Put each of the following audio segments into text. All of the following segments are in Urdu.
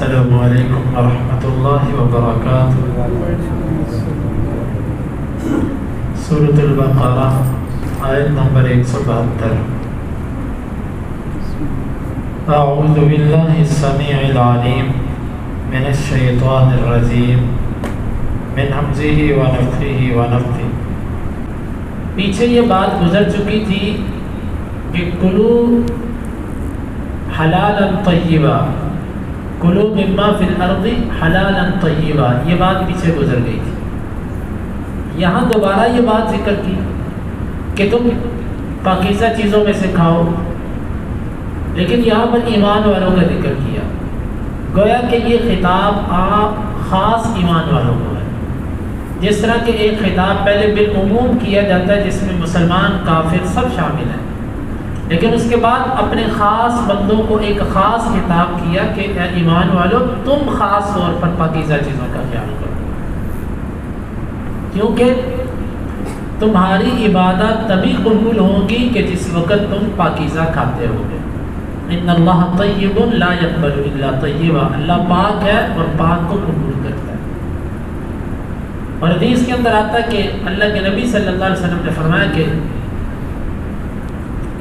السلام علیکم ورحمۃ اللہ وبرکاتہ۔ سورۃ البقرہ آیت نمبر 172۔ اعوذ باللہ السمیع العلیم من الشیطان الرجیم من ہمزہ ونفخہ ونفثہ۔ پیچھے یہ بات گزر چکی تھی کہ کلو حلالا طیبا، کلو مما فی الارض حلالا طیبا، یہ بات پیچھے گزر گئی تھی۔ یہاں دوبارہ یہ بات ذکر کی کہ تم پاکیزہ چیزوں میں سے کھاؤ، لیکن یہاں پر ایمان والوں کا ذکر کیا، گویا کہ یہ خطاب خاص ایمان والوں کو ہے۔ جس طرح کہ ایک خطاب پہلے بالعموم کیا جاتا ہے جس میں مسلمان کافر سب شامل ہیں، لیکن اس کے بعد اپنے خاص بندوں کو ایک خاص خطاب کیا کہ اے ایمان والو، تم خاص طور پر پاکیزہ چیزوں کا خیال کرو، کیونکہ تمہاری عبادت تبھی قبول ہوگی کہ جس وقت تم پاکیزہ کھاتے ہوگے۔ ان اللہ طیب لا یقبل الا طیبا، اللہ پاک ہے اور پاک کو قبول کرتا ہے۔ اور حدیث کے اندر آتا ہے کہ اللہ کے نبی صلی اللہ علیہ وسلم نے فرمایا کہ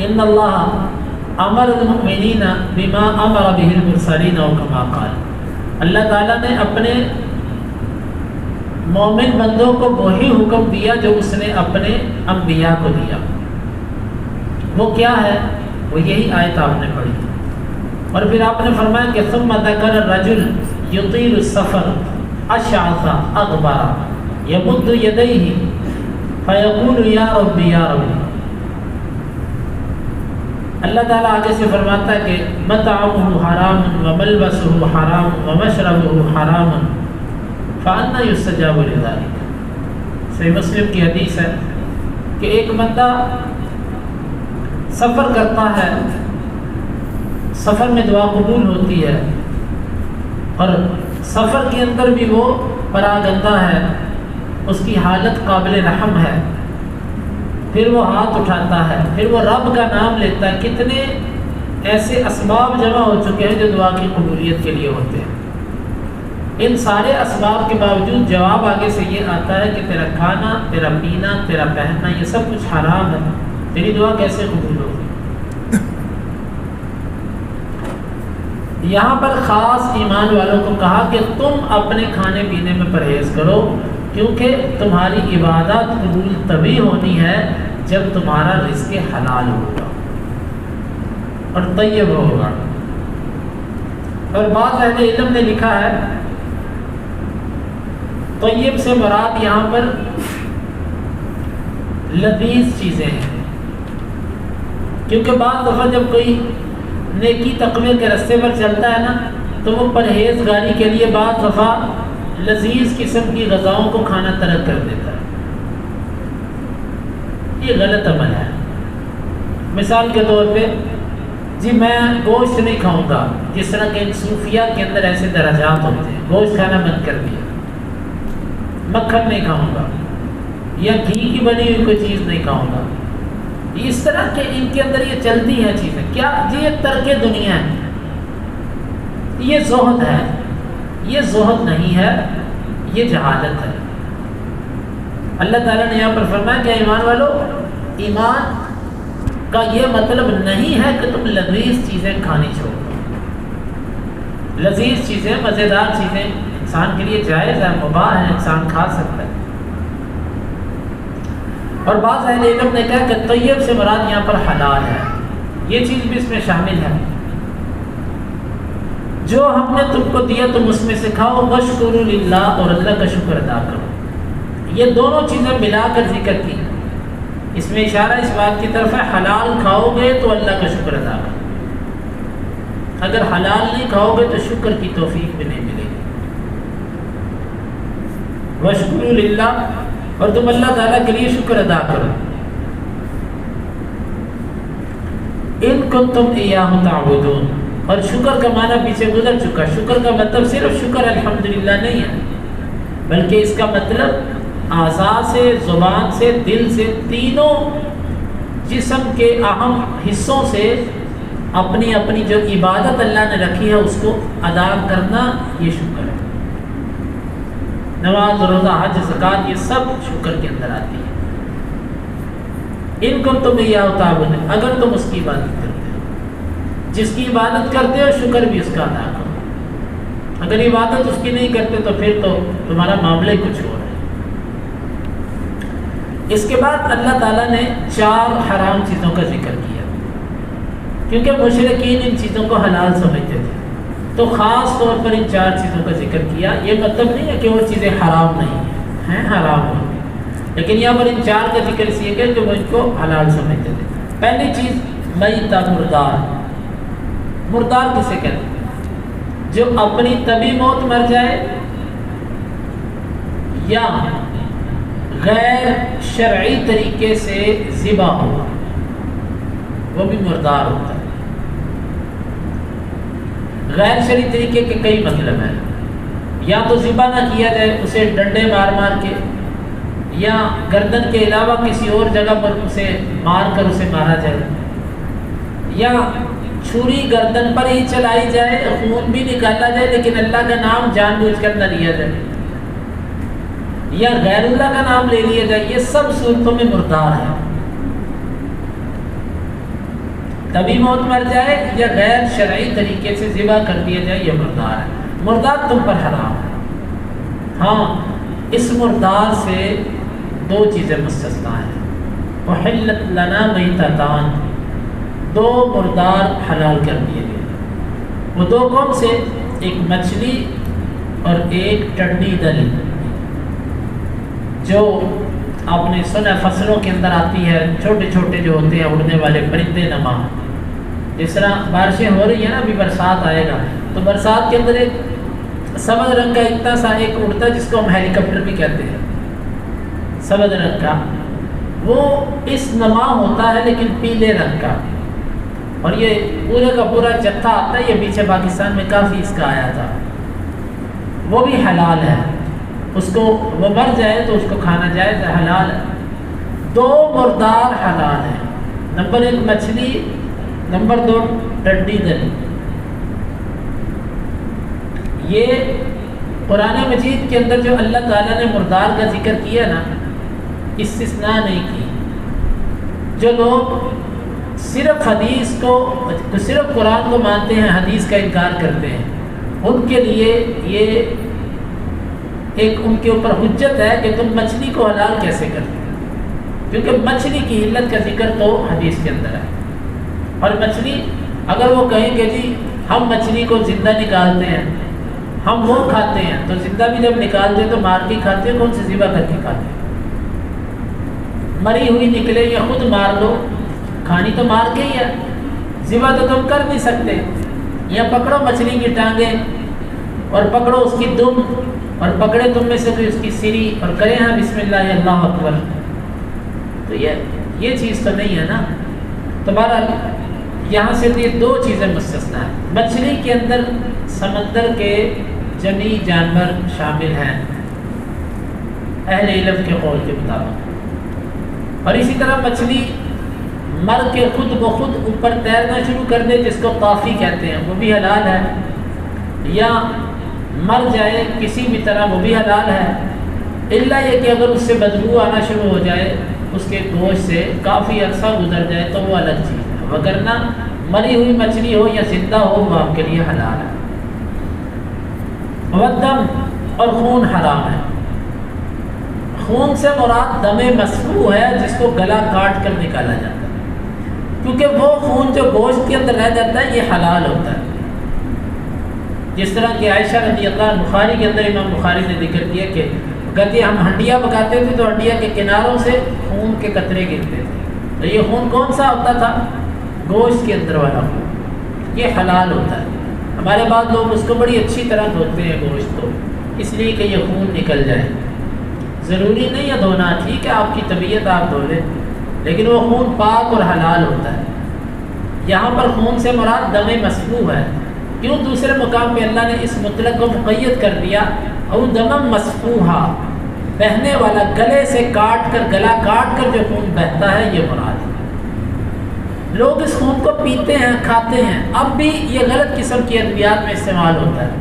ان اللہ امر المؤمنین بما امر به المرسلین او کما قال، اللہ تعالیٰ نے اپنے مومن بندوں کو وہی حکم دیا جو اس نے اپنے انبیاء کو دیا۔ وہ کیا ہے؟ وہ یہی آیت آپ نے پڑھی، اور پھر آپ نے فرمایا کہ ثم ذکر الرجل یطیل السفر اشعث اغبر یمد یدیہ فیقول یا ربی یا ربی۔ اللہ تعالیٰ آگے سے فرماتا ہے کہ مطعمہ حرام وملبسہ حرام ومشربہ حرام فأنى يستجاب لذلك۔ صحیح مسلم کی حدیث ہے کہ ایک بندہ سفر کرتا ہے، سفر میں دعا قبول ہوتی ہے، اور سفر کے اندر بھی وہ پراگندہ ہے، اس کی حالت قابل رحم ہے، پھر وہ ہاتھ اٹھاتا ہے، پھر وہ رب کا نام لیتا ہے۔ کتنے ایسے اسباب جمع ہو چکے ہیں جو دعا کی قبولیت کے لیے ہوتے ہیں، ان سارے اسباب کے باوجود جواب آگے سے یہ آتا ہے کہ تیرا کھانا، تیرا پینا، تیرا پہننا، یہ سب کچھ حرام ہے، تیری دعا کیسے قبول ہوگی؟ یہاں پر خاص ایمان والوں کو کہا کہ تم اپنے کھانے پینے میں پرہیز کرو، کیونکہ تمہاری عبادت قبول تبھی ہونی ہے جب تمہارا رزق حلال ہوگا اور طیب ہوگا۔ اور بعض اہل علم نے لکھا ہے طیب سے مراد یہاں پر لذیذ چیزیں ہیں، کیونکہ بعض دفعہ جب کوئی نیکی تقوی کے راستے پر چلتا ہے نا، تو وہ پرہیزگاری کے لیے بعض دفعہ لذیذ قسم کی غذاؤں کو کھانا ترک کر دیتا ہے۔ یہ غلط عمل ہے۔ مثال کے طور پہ جی میں گوشت نہیں کھاؤں گا، جس طرح کہ صوفیہ کے اندر ایسے درجات ہوتے ہیں، گوشت کھانا بند کر دیا، مکھن نہیں کھاؤں گا، یا گھی کی بنی ہوئی کوئی چیز نہیں کھاؤں گا، اس طرح کے ان کے اندر یہ چلتی ہیں چیزیں۔ کیا جی یہ ترک دنیا ہے، یہ زہد ہے؟ یہ زہد نہیں ہے، یہ جہالت ہے۔ اللہ تعالیٰ نے یہاں پر فرمایا کہ ایمان والو، ایمان کا یہ مطلب نہیں ہے کہ تم لذیذ چیزیں کھانی چھوڑ دو۔ لذیذ چیزیں، مزیدار چیزیں انسان کے لیے جائز ہے، مباح ہے، انسان کھا سکتا ہے۔ اور بعض اہل علم نے کہا کہ طیب سے مراد یہاں پر حلال ہے، یہ چیز بھی اس میں شامل ہے۔ جو ہم نے تم کو دیا تم اس میں سے کھاؤ، واشکروا للہ، اور اللہ کا شکر ادا کرو۔ یہ دونوں چیزیں ملا کر ذکر کی، اس میں اشارہ اس بات کی طرف ہے حلال کھاؤ گے تو اللہ کا شکر ادا کرو، اگر حلال نہیں کھاؤ گے تو شکر کی توفیق بھی نہیں ملے گی۔ واشکروا للہ، اور تم اللہ تعالیٰ کے لیے شکر ادا کرو۔ ان کنتم ایاہ تعبدون، اور شکر کا معنی پیچھے گزر چکا۔ شکر کا مطلب صرف شکر الحمدللہ نہیں ہے، بلکہ اس کا مطلب اعضاء سے، زبان سے، دل سے، تینوں جسم کے اہم حصوں سے اپنی اپنی جو عبادت اللہ نے رکھی ہے اس کو ادا کرنا یہ شکر ہے۔ نماز، روزہ، حج، زکوٰۃ یہ سب شکر کے اندر آتی ہے۔ ان کو تم ایاہ تعبدون، اگر تم اس کی عبادت کرتے ہو، جس کی عبادت کرتے ہو شکر بھی اس کا ادا کرو۔ اگر عبادت اس کی نہیں کرتے تو پھر تو تمہارا معاملہ ہی کچھ اور ہے۔ اس کے بعد اللہ تعالیٰ نے 4 حرام چیزوں کا ذکر کیا، کیونکہ مشرکین ان چیزوں کو حلال سمجھتے تھے، تو خاص طور پر ان 4 چیزوں کا ذکر کیا۔ یہ مطلب نہیں ہے کہ وہ چیزیں حرام نہیں ہیں، حرام ہیں، لیکن یہاں پر ان 4 کا ذکر اس لیے کہ جو وہ ان کو حلال سمجھتے تھے۔ پہلی چیز میتہ، مردار۔ مردار کسے کہتے ہیں؟ جو اپنی طبی موت مر جائے یا غیر شرعی طریقے سے ذبح ہوا، وہ بھی مردار ہوتا ہے۔ غیر شرعی طریقے کے کئی مطلب ہیں، یا تو ذبح نہ کیا جائے، اسے ڈنڈے مار مار کے، یا گردن کے علاوہ کسی اور جگہ پر اسے مار کر اسے مارا جائے، یا چھری گردن پر ہی چلائی جائے، خون بھی نکالا جائے لیکن اللہ کا نام جان بوجھ کر نہ لیا جائے، یا غیر اللہ کا نام لے لیا جائے۔ یہ سب صورتوں میں مردار ہے۔ تبھی موت مر جائے یا غیر شرعی طریقے سے ذبح کر دیا جائے، یہ مردار ہے۔ مردار تم پر حرام ہے۔ ہاں، اس مردار سے 2 چیزیں مستثنیٰ ہیں۔ احلت لنا میتتان، 2 مردار حلال کر دیے گئے۔ وہ 2 کون سے؟ ایک مچھلی اور ایک ٹڈی دل، جو آپ نے سنا فصلوں کے اندر آتی ہے، چھوٹے چھوٹے جو ہوتے ہیں اڑنے والے پرندے نما۔ جس طرح بارشیں ہو رہی ہیں نا، ابھی برسات آئے گا، تو برسات کے اندر ایک سبز رنگ کا اتنا سا ایک اڑتا ہے جس کو ہم ہیلی کاپٹر بھی کہتے ہیں، سبز رنگ کا، وہ اس نما ہوتا ہے لیکن پیلے رنگ کا، اور یہ پورے کا پورا جتھا آتا ہے۔ یہ پیچھے پاکستان میں کافی اس کا آیا تھا۔ وہ بھی حلال ہے، اس کو وہ مر جائے تو اس کو کھانا جائز ہے، حلال ہے۔ 2 مردار حلال ہیں، نمبر 1 مچھلی، نمبر 2 ٹڈی دل۔ یہ قرآن مجید کے اندر جو اللہ تعالیٰ نے مردار کا ذکر کیا نا، استثناء نہیں کی۔ جو لوگ صرف حدیث کو، صرف قرآن کو مانتے ہیں، حدیث کا انکار کرتے ہیں، ان کے لیے یہ ایک ان کے اوپر حجت ہے کہ تم مچھلی کو حلال کیسے کرتے ہیں، کیونکہ مچھلی کی علت کا ذکر تو حدیث کے اندر ہے۔ اور مچھلی اگر وہ کہیں کہ جی ہم مچھلی کو زندہ نکالتے ہیں، ہم وہ کھاتے ہیں، تو زندہ بھی جب نکالتے ہیں تو مار کے کھاتے ہیں، کون سے ذبح کر کے کھاتے ہیں؟ مری ہوئی نکلے یا خود مار لو، کھانی تو مار کے ہی ہے، ذبح تو تم کر نہیں سکتے۔ یا پکڑو مچھلی کی ٹانگیں اور پکڑو اس کی دم، اور پکڑے تم میں سے کوئی اس کی سری اور کریں ہاں بسم اللہ یا اللہ اکبر، تو یہ چیز تو نہیں ہے نا۔ تو بہرحال یہاں سے یہ 2 چیزیں مستثنیٰ ہیں۔ مچھلی کے اندر سمندر کے جنی جانور شامل ہیں اہل علم کے قول کے مطابق، اور اسی طرح مچھلی مر کے خود بخود اوپر تیرنا شروع کر دے، جس کو طافی کہتے ہیں، وہ بھی حلال ہے، یا مر جائے کسی بھی طرح، وہ بھی حلال ہے، الا یہ کہ اگر اس سے بدبو آنا شروع ہو جائے، اس کے گوشت سے کافی عرصہ گزر جائے تو وہ الگ چیز ہے، وگرنہ مری ہوئی مچھلی ہو یا زندہ ہو وہ آپ کے لیے حلال ہے۔ والدم، اور خون حرام ہے۔ خون سے مراد دم مسفوح ہے، جس کو گلا کاٹ کر نکالا جاتا ہے، کیونکہ وہ خون جو گوشت کے اندر رہ جاتا ہے یہ حلال ہوتا ہے۔ جس طرح کہ عائشہ رضی اللہ عنہ، بخاری کے اندر امام بخاری نے ذکر کیا کہ کہتے ہیں ہم ہنڈیا پکاتے تھے تو ہنڈیا کے کناروں سے خون کے قطرے گرتے تھے، تو یہ خون کون سا ہوتا تھا؟ گوشت کے اندر والا خون، یہ حلال ہوتا ہے۔ ہمارے بعض لوگ اس کو بڑی اچھی طرح دھوتے ہیں گوشت کو، اس لیے کہ یہ خون نکل جائے۔ ضروری نہیں ہے دھونا، ٹھیک ہے آپ کی طبیعت آپ دھو لیں، لیکن وہ خون پاک اور حلال ہوتا ہے۔ یہاں پر خون سے مراد دم مسفوح ہے۔ کیوں دوسرے مقام پہ اللہ نے اس مطلق کو مقید کر دیا؟ او دم مسفوحا، بہنے والا، گلے سے کاٹ کر، گلا کاٹ کر جو خون بہتا ہے، یہ مراد ہے۔ لوگ اس خون کو پیتے ہیں، کھاتے ہیں، اب بھی یہ غلط قسم کی ادویات میں استعمال ہوتا ہے۔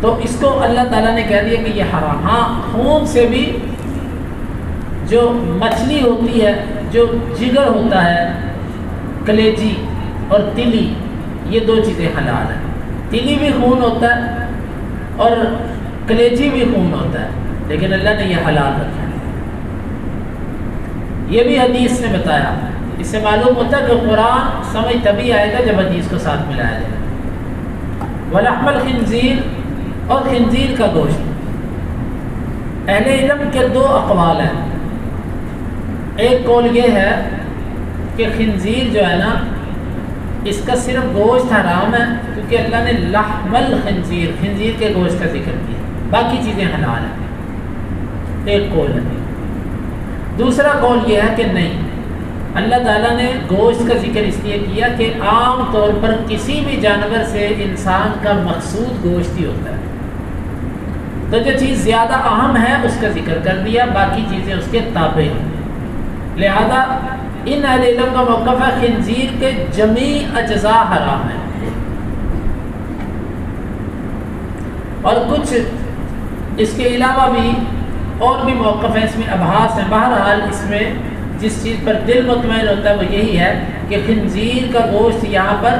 تو اس کو اللہ تعالیٰ نے کہہ دیا کہ یہ حرام۔ ہاں، خون سے بھی جو مچھلی ہوتی ہے، جو جگر ہوتا ہے، کلیجی اور تلی، یہ دو چیزیں حلال ہیں۔ تلی بھی خون ہوتا ہے اور کلیجی بھی خون ہوتا ہے، لیکن اللہ نے یہ حلال رکھا ہے۔ یہ بھی حدیث نے بتایا۔ اس سے معلوم ہوتا ہے کہ قرآن سمجھ تبھی آئے گا جب حدیث کو ساتھ ملایا جائے گا۔ وَلَحْمَ الْخِنزِيرِ، اور خنزیر کا گوشت۔ اہل علم کے دو اقوال ہیں۔ ایک قول یہ ہے کہ خنزیر جو ہے نا، اس کا صرف گوشت حرام ہے، کیونکہ اللہ نے لحم الخنزیر، خنزیر کے گوشت کا ذکر کیا، باقی چیزیں حلال ہیں۔ ایک قول ہے۔ دوسرا قول یہ ہے کہ نہیں، اللہ تعالیٰ نے گوشت کا ذکر اس لیے کیا کہ عام طور پر کسی بھی جانور سے انسان کا مقصود گوشت ہی ہوتا ہے، تو جو چیز زیادہ اہم ہے اس کا ذکر کر دیا، باقی چیزیں اس کے تابع ہیں۔ لہذا ان اہل علم کا موقف ہے خنزیر کے جمیع اجزاء حرام ہیں، اور کچھ اس کے علاوہ بھی اور بھی موقف ہے، اس میں ابحاث ہیں۔ بہرحال اس میں جس چیز پر دل مطمئن ہوتا ہے وہ یہی ہے کہ خنزیر کا گوشت یہاں پر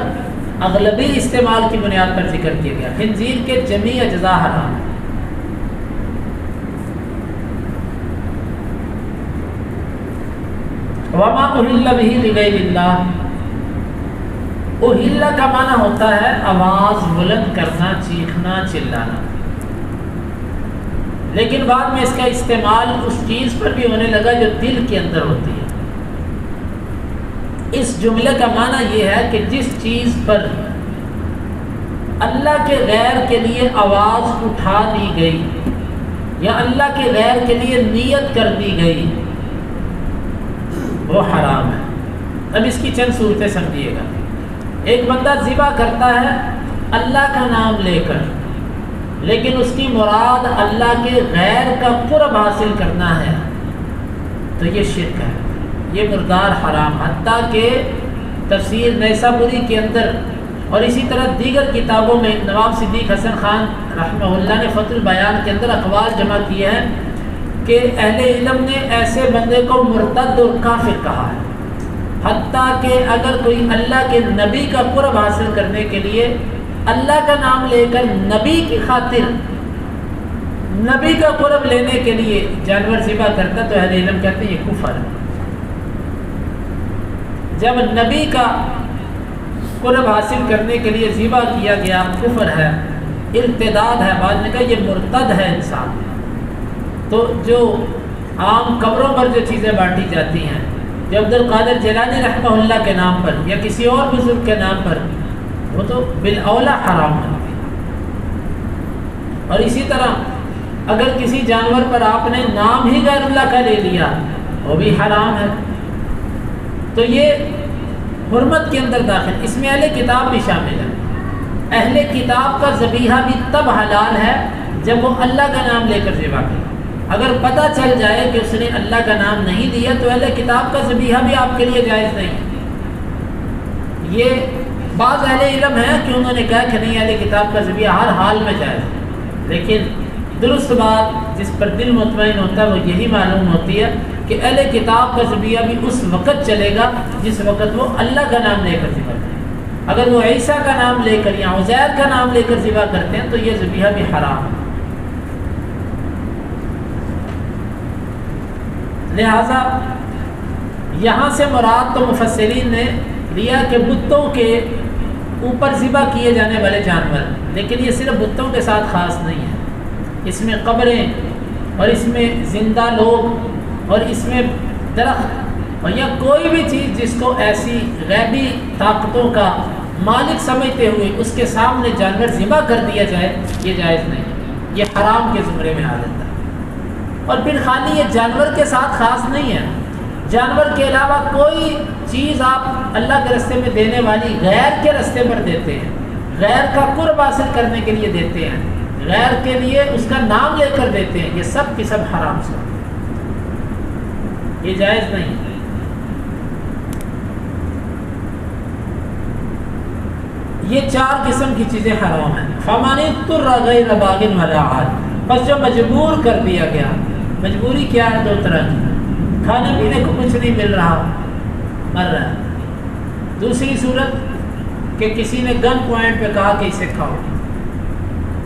اغلبی استعمال کی بنیاد پر ذکر کیا گیا۔ خنزیر کے جمیع اجزاء حرام ہیں۔ وما اہل بہ لغیر اللہ، اہل کا معنی ہوتا ہے آواز بلند کرنا، چیخنا، چلانا، لیکن بعد میں اس کا استعمال اس چیز پر بھی ہونے لگا جو دل کے اندر ہوتی ہے۔ اس جملے کا معنی یہ ہے کہ جس چیز پر اللہ کے غیر کے لیے آواز اٹھا دی گئی یا اللہ کے غیر کے لیے نیت کر دی گئی، وہ حرام ہے۔ اب اس کی چند صورتیں سمجھیے گا۔ ایک بندہ ذبح کرتا ہے اللہ کا نام لے کر، لیکن اس کی مراد اللہ کے غیر کا قرب حاصل کرنا ہے، تو یہ شرک ہے، یہ مردار حرام۔ حتیٰ کہ تفسیر نیسابوری کے اندر اور اسی طرح دیگر کتابوں میں نواب صدیق حسن خان رحمہ اللہ نے فتح البیان کے اندر اقوال جمع کیے ہیں کہ اہل علم نے ایسے بندے کو مرتد اور کافر کہا ہے، حتیٰ کہ اگر کوئی اللہ کے نبی کا قرب حاصل کرنے کے لیے اللہ کا نام لے کر نبی کی خاطر، نبی کا قرب لینے کے لیے جانور ذبح کرتا، تو اہل علم کہتے ہیں یہ کفر ہے۔ جب نبی کا قرب حاصل کرنے کے لیے ذبح کیا گیا، کفر ہے، ارتداد ہے، بعد میں کہا یہ مرتد ہے انسان۔ تو جو عام قبروں پر جو چیزیں بانٹی جاتی ہیں، جو عبد القادر جیلانی رحمہ اللہ کے نام پر یا کسی اور بزرگ کے نام پر، وہ تو بالاولیٰ حرام ہوتی ہے۔ اور اسی طرح اگر کسی جانور پر آپ نے نام ہی غیر اللہ کا لے لیا، وہ بھی حرام ہے۔ تو یہ حرمت کے اندر داخل، اس میں اہل کتاب بھی شامل ہے۔ اہل کتاب کا ذبیحہ بھی تب حلال ہے جب وہ اللہ کا نام لے کر ذبح کرے۔ اگر پتہ چل جائے کہ اس نے اللہ کا نام نہیں لیا تو اہل کتاب کا ذبیحہ بھی آپ کے لیے جائز نہیں۔ یہ بعض اہل علم ہیں کہ انہوں نے کہا کہ نہیں، اہل کتاب کا ذبیحہ ہر حال میں جائز ہے، لیکن درست بات جس پر دل مطمئن ہوتا ہے وہ یہی معلوم ہوتی ہے کہ اہل کتاب کا ذبیحہ بھی اس وقت چلے گا جس وقت وہ اللہ کا نام لے کر ذبح کریں۔ اگر وہ عیسیٰ کا نام لے کر یا عزیر کا نام لے کر ذبح کرتے ہیں تو یہ ذبیحہ بھی حرام ہے۔ لہذا یہاں سے مراد تو مفسرین نے لیا کہ بتوں کے اوپر ذبح کیے جانے والے جانور، لیکن یہ صرف بتوں کے ساتھ خاص نہیں ہے، اس میں قبریں اور اس میں زندہ لوگ اور اس میں درخت اور یا کوئی بھی چیز جس کو ایسی غیبی طاقتوں کا مالک سمجھتے ہوئے اس کے سامنے جانور ذبح کر دیا جائے، یہ جائز نہیں، یہ حرام کے زمرے میں آ جاتا ہے۔ اور پھر خالی یہ جانور کے ساتھ خاص نہیں ہے، جانور کے علاوہ کوئی چیز آپ اللہ کے راستے میں دینے والی غیر کے راستے پر دیتے ہیں، غیر کا قرب حاصل کرنے کے لیے دیتے ہیں، غیر کے لیے اس کا نام لے کر دیتے ہیں، یہ سب کی سب حرام سے، یہ جائز نہیں۔ یہ 4 قسم کی چیزیں حرام ہیں. فَمَنِ اضْطُرَّ غَيْرَ بَاغٍ وَلَا عَادٍ، بس جو مجبور کر دیا گیا. مجبوری کیا ہے؟ 2 طرح کی. کھانے پینے کو کچھ نہیں مل رہا، مر رہا ہے. دوسری صورت کہ کسی نے گن پوائنٹ پہ کہا کہ اسے کھاؤ.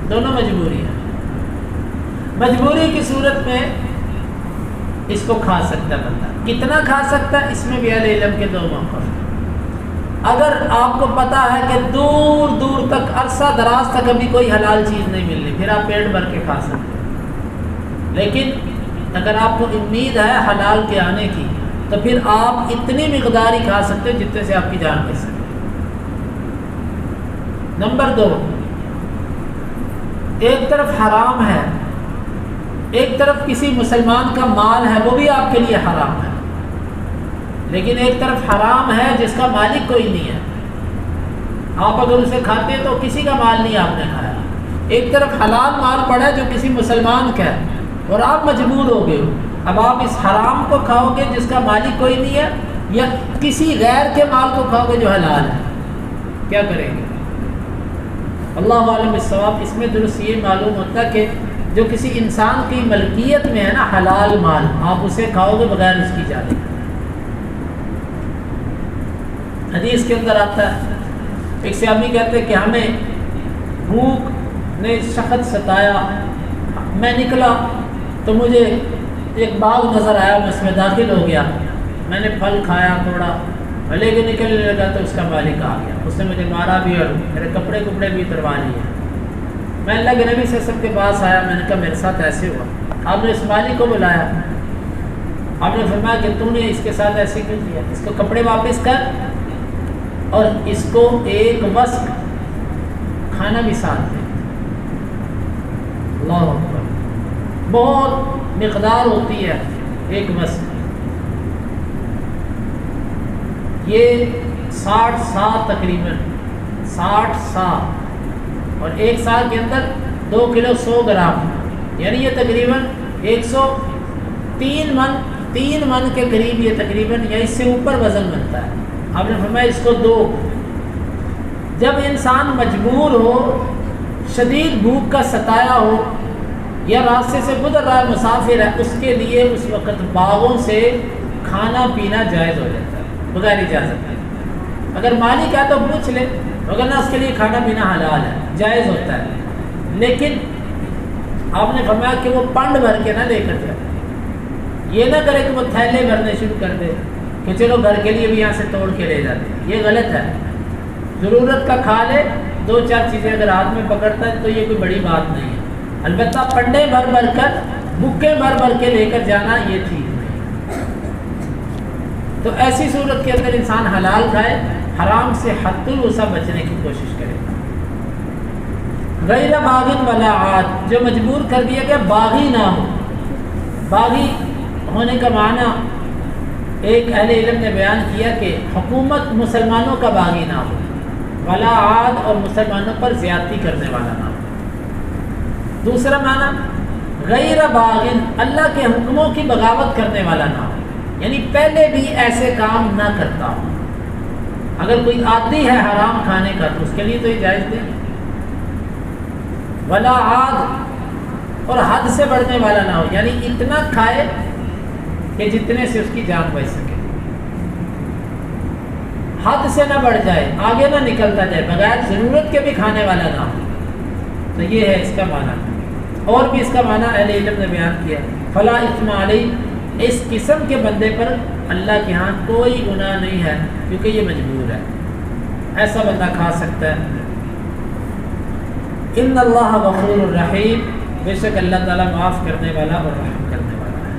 دونوں مجبوری ہیں. مجبوری کی صورت میں اس کو کھا سکتا ہے بندہ. کتنا کھا سکتا ہے؟ اس میں بھی اہل علم کے 2 موقف. اگر آپ کو پتہ ہے کہ دور دور تک عرصہ دراز تک ابھی کوئی حلال چیز نہیں ملنی، پھر آپ پیٹ بھر کے کھا سکتے ہیں. لیکن اگر آپ کو امید ہے حلال کے آنے کی تو پھر آپ اتنی مقدار ہی کھا سکتے ہیں جتنے سے آپ کی جان بچ سکے. نمبر 2، ایک طرف حرام ہے، ایک طرف کسی مسلمان کا مال ہے، وہ بھی آپ کے لیے حرام ہے. لیکن ایک طرف حرام ہے جس کا مالک کوئی نہیں ہے، آپ اگر اسے کھاتے ہیں تو کسی کا مال نہیں آپ نے کھایا. ایک طرف حلال مال پڑا ہے جو کسی مسلمان کا ہے اور آپ مجبور ہو گئے ہو. اب آپ اس حرام کو کھاؤ گے جس کا مالک کوئی نہیں ہے، یا کسی غیر کے مال کو کھاؤ گے جو حلال ہے؟ کیا کریں گے؟ اللہ عالم بالصواب. اس میں درست یہ معلوم ہوتا ہے کہ جو کسی انسان کی ملکیت میں ہے نا حلال مال، آپ اسے کھاؤ گے بغیر اس کی اجازت. حدیث کے اندر آتا ہے، ایک صحابی کہتے ہیں کہ ہمیں بھوک نے سخت ستایا. میں نکلا تو مجھے ایک باغ نظر آیا، میں اس میں داخل ہو گیا. میں نے پھل کھایا تھوڑا، لے کے نکلنے لگا تو اس کا مالک آ گیا. اس نے مجھے مارا بھی اور میرے کپڑے بھی اتروا لیے. میں اللہ کے نبی صلی اللہ علیہ وسلم کے پاس آیا. میں نے کہا میرے ساتھ ایسے ہوا. آپ نے اس مالک کو بلایا. آپ نے فرمایا کہ تو نے اس کے ساتھ ایسے کیوں کیا؟ اس کو کپڑے واپس کر اور اس کو ایک وسق کھانا بھی ساتھ دے. اللہ اکبر. بہت مقدار ہوتی ہے ایک وسق. یہ 60 سا تقریباً 60 سا، اور ایک سال کے اندر 2 کلو 100 گرام، یعنی یہ تقریباً 103 من 3 من کے قریب یہ تقریباً یا اس سے اوپر وزن بنتا ہے. آپ نے فرمایا اس کو دو. جب انسان مجبور ہو، شدید بھوک کا ستایا ہو، یا راستے سے گزر رہا ہے، مسافر ہے، اس کے لیے اس وقت باغوں سے کھانا پینا جائز ہو جاتا ہے بغیر اجازت کے. اگر مالک ہے تو پوچھ لے، وگرنہ اس کے لیے کھانا پینا حلال ہے، جائز ہوتا ہے. لیکن آپ نے فرمایا کہ وہ پنڈ بھر کے نہ لے کر جائے. یہ نہ کرے کہ وہ تھیلے بھرنے شروع کر دے کہ چلو گھر کے لیے بھی یہاں سے توڑ کے لے جاتے ہیں. یہ غلط ہے. ضرورت کا کھا لے، 2-4 چیزیں اگر ہاتھ میں پکڑتا ہے تو یہ کوئی بڑی بات نہیں ہے. البتہ پنڈے بھر بھر کر، بکے بھر بھر کے لے کر جانا یہ ٹھیک نہیں. تو ایسی صورت کے اندر انسان حلال کھائے، حرام سے حد الوسع بچنے کی کوشش کرے. غیر باغن ولا عاد، جو مجبور کر دیا گیا باغی نہ ہو. باغی ہونے کا معنی ایک اہل علم نے بیان کیا کہ حکومت مسلمانوں کا باغی نہ ہو، ولا عاد اور مسلمانوں پر زیادتی کرنے والا نہ ہو. دوسرا معنی غیر باغن، اللہ کے حکموں کی بغاوت کرنے والا نہ ہو، یعنی پہلے بھی ایسے کام نہ کرتا ہو. اگر کوئی عادی ہے حرام کھانے کا تو اس کے لیے تو یہ جائز نہیں. ولا عاد، اور حد سے بڑھنے والا نہ ہو، یعنی اتنا کھائے کہ جتنے سے اس کی جان بچ سکے. حد سے نہ بڑھ جائے، آگے نہ نکلتا جائے، بغیر ضرورت کے بھی کھانے والا نہ ہو. تو یہ ہے اس کا معنی. اور بھی اس کا معنی اہل علم نے بیان کیا، فلا اثم علیہ، اس قسم کے بندے پر اللہ کے ہاں کوئی گناہ نہیں ہے کیونکہ یہ مجبور ہے. ایسا بندہ کھا سکتا ہے. ان اللہ غفور الرحیم، بے شک اللہ تعالیٰ معاف کرنے والا اور رحم کرنے والا ہے.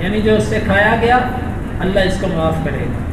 یعنی جو اس سے کھایا گیا اللہ اس کو معاف کرے گا.